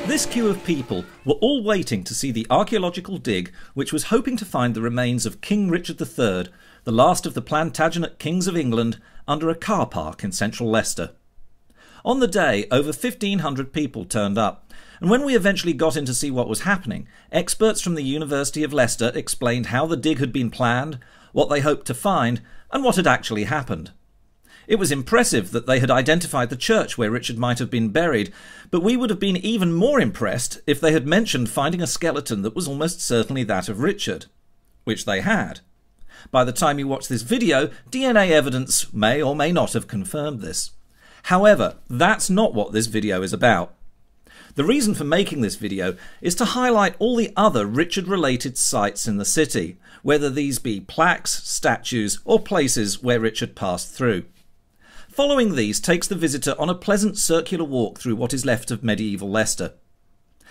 This queue of people were all waiting to see the archaeological dig which was hoping to find the remains of King Richard III, the last of the Plantagenet kings of England, under a car park in central Leicester. On the day, over 1,500 people turned up, and when we eventually got in to see what was happening, experts from the University of Leicester explained how the dig had been planned, what they hoped to find, and what had actually happened. It was impressive that they had identified the church where Richard might have been buried, but we would have been even more impressed if they had mentioned finding a skeleton that was almost certainly that of Richard, which they had. By the time you watch this video, DNA evidence may or may not have confirmed this. However, that's not what this video is about. The reason for making this video is to highlight all the other Richard-related sites in the city, whether these be plaques, statues, or places where Richard passed through. Following these takes the visitor on a pleasant circular walk through what is left of medieval Leicester.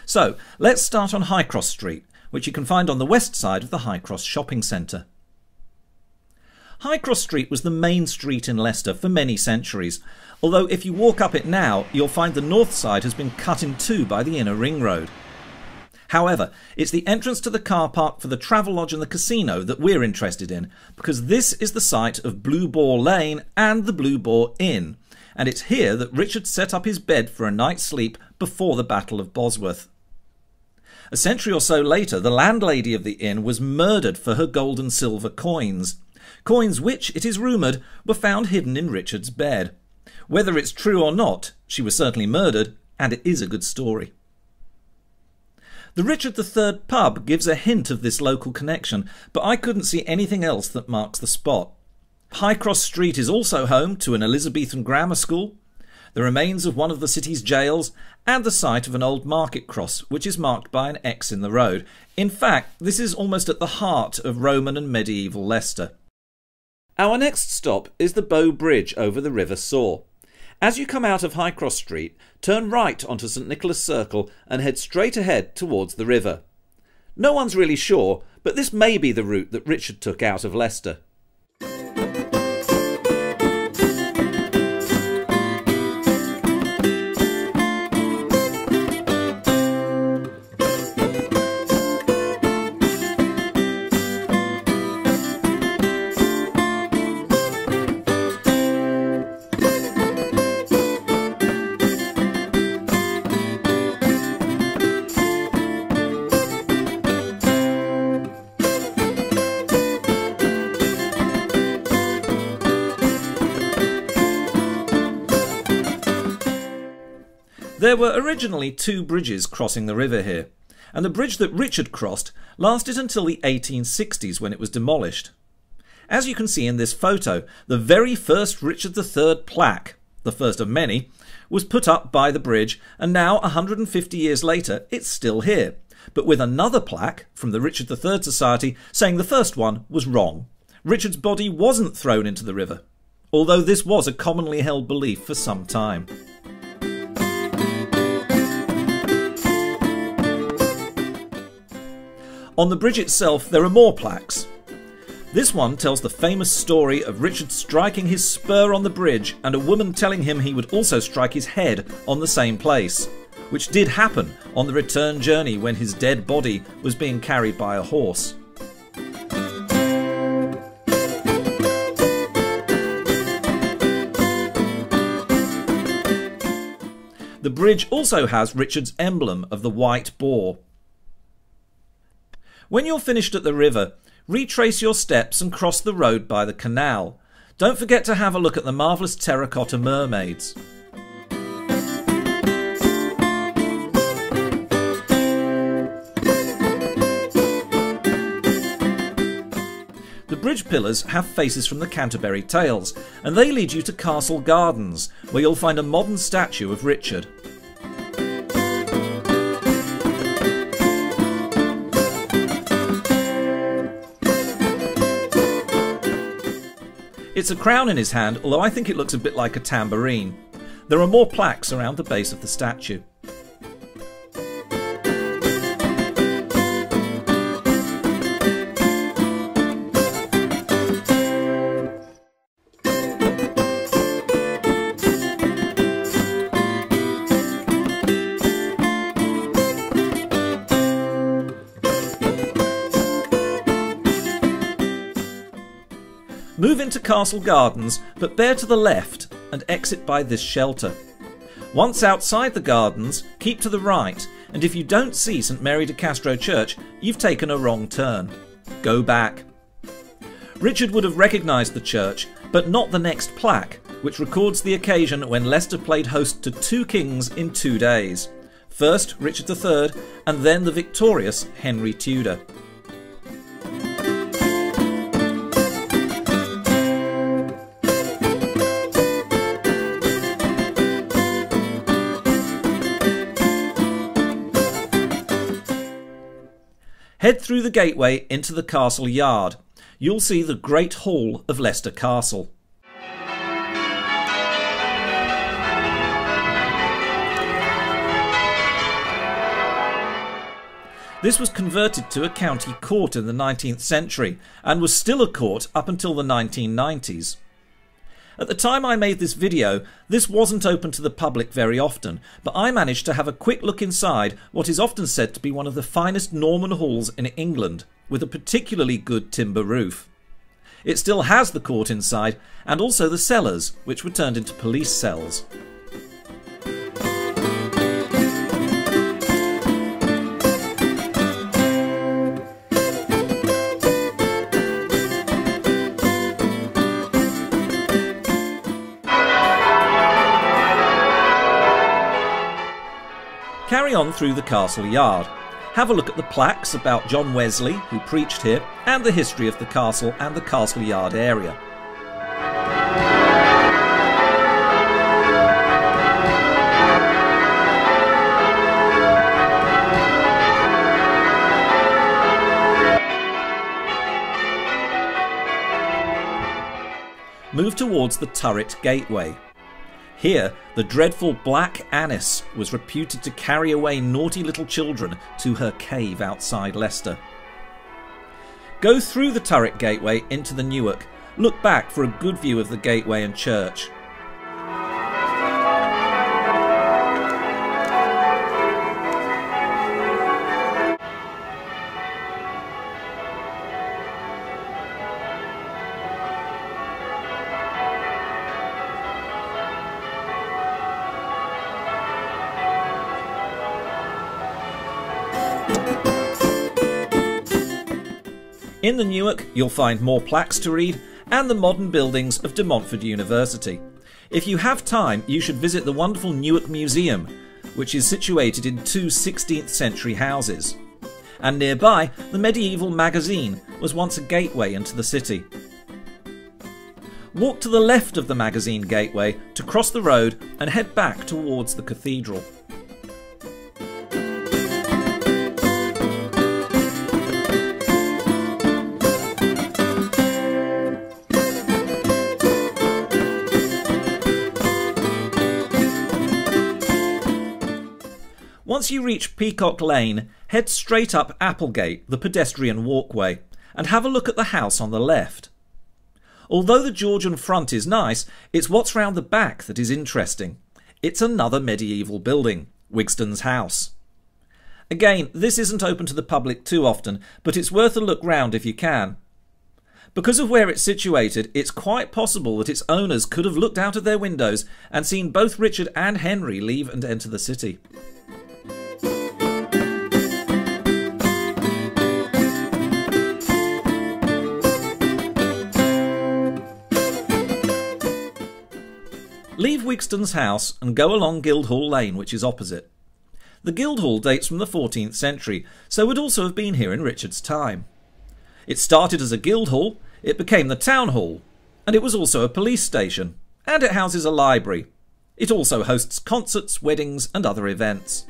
So, let's start on High Cross Street, which you can find on the west side of the High Cross shopping centre. High Cross Street was the main street in Leicester for many centuries, although if you walk up it now, you'll find the north side has been cut in two by the inner ring road. However, it's the entrance to the car park for the Travelodge and the casino that we're interested in, because this is the site of Blue Boar Lane and the Blue Boar Inn, and it's here that Richard set up his bed for a night's sleep before the Battle of Bosworth. A century or so later, the landlady of the inn was murdered for her gold and silver coins which, it is rumoured, were found hidden in Richard's bed. Whether it's true or not, she was certainly murdered, and it is a good story. The Richard III pub gives a hint of this local connection, but I couldn't see anything else that marks the spot. High Cross Street is also home to an Elizabethan grammar school, the remains of one of the city's jails, and the site of an old market cross, which is marked by an X in the road. In fact, this is almost at the heart of Roman and medieval Leicester. Our next stop is the Bow Bridge over the River Soar. As you come out of High Cross Street, turn right onto St Nicholas Circle and head straight ahead towards the river. No one's really sure, but this may be the route that Richard took out of Leicester. There were originally two bridges crossing the river here, and the bridge that Richard crossed lasted until the 1860s when it was demolished. As you can see in this photo, the very first Richard III plaque, the first of many, was put up by the bridge, and now 150 years later it's still here, but with another plaque from the Richard III Society saying the first one was wrong. Richard's body wasn't thrown into the river, although this was a commonly held belief for some time. On the bridge itself there are more plaques. This one tells the famous story of Richard striking his spur on the bridge and a woman telling him he would also strike his head on the same place, which did happen on the return journey when his dead body was being carried by a horse. The bridge also has Richard's emblem of the white boar. When you're finished at the river, retrace your steps and cross the road by the canal. Don't forget to have a look at the marvellous terracotta mermaids. The bridge pillars have faces from the Canterbury Tales, and they lead you to Castle Gardens, where you'll find a modern statue of Richard. It's a crown in his hand, although I think it looks a bit like a tambourine. There are more plaques around the base of the statue. Move into Castle Gardens, but bear to the left and exit by this shelter. Once outside the gardens, keep to the right, and if you don't see St Mary de Castro Church, you've taken a wrong turn. Go back. Richard would have recognised the church, but not the next plaque, which records the occasion when Leicester played host to 2 kings in 2 days. First Richard III, and then the victorious Henry Tudor. Head through the gateway into the castle yard. You'll see the Great Hall of Leicester Castle. This was converted to a county court in the 19th century and was still a court up until the 1990s. At the time I made this video, this wasn't open to the public very often, but I managed to have a quick look inside what is often said to be one of the finest Norman halls in England, with a particularly good timber roof. It still has the court inside, and also the cellars, which were turned into police cells. Carry on through the castle yard. Have a look at the plaques about John Wesley, who preached here, and the history of the castle and the castle yard area. Move towards the turret gateway. Here, the dreadful Black Annis was reputed to carry away naughty little children to her cave outside Leicester. Go through the turret gateway into the Newark. Look back for a good view of the gateway and church. In the Newark, you'll find more plaques to read and the modern buildings of De Montfort University. If you have time, you should visit the wonderful Newark Museum, which is situated in 2 16th century houses. And nearby, the medieval magazine was once a gateway into the city. Walk to the left of the magazine gateway to cross the road and head back towards the cathedral. Once you reach Peacock Lane, head straight up Applegate, the pedestrian walkway, and have a look at the house on the left. Although the Georgian front is nice, it's what's round the back that is interesting. It's another medieval building, Wigston's house. Again, this isn't open to the public too often, but it's worth a look round if you can. Because of where it's situated, it's quite possible that its owners could have looked out of their windows and seen both Richard and Henry leave and enter the city. Leave Wigston's house and go along Guildhall Lane, which is opposite. The Guildhall dates from the 14th century, so would also have been here in Richard's time. It started as a Guildhall, it became the Town Hall, and it was also a police station, and it houses a library. It also hosts concerts, weddings and other events.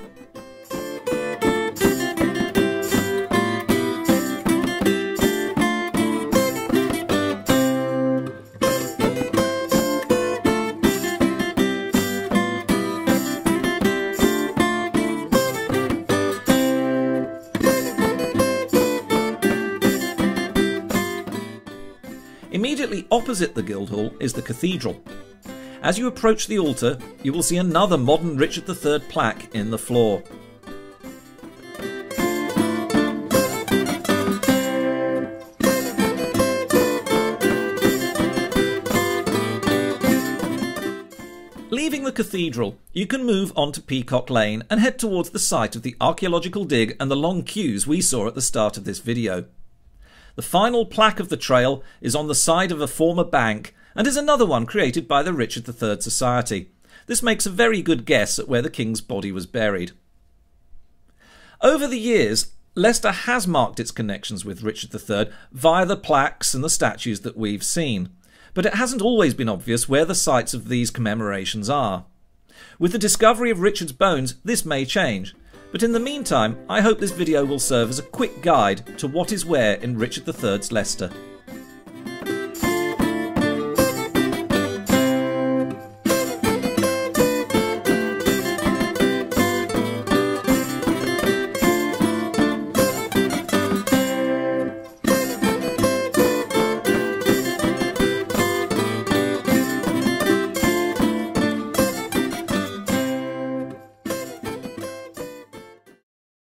Immediately opposite the Guildhall is the cathedral. As you approach the altar, you will see another modern Richard III plaque in the floor. Leaving the cathedral, you can move on to Peacock Lane and head towards the site of the archaeological dig and the long queues we saw at the start of this video. The final plaque of the trail is on the side of a former bank and is another one created by the Richard III Society. This makes a very good guess at where the king's body was buried. Over the years, Leicester has marked its connections with Richard III via the plaques and the statues that we've seen, but it hasn't always been obvious where the sites of these commemorations are. With the discovery of Richard's bones, this may change, but in the meantime, I hope this video will serve as a quick guide to what is where in Richard III's Leicester.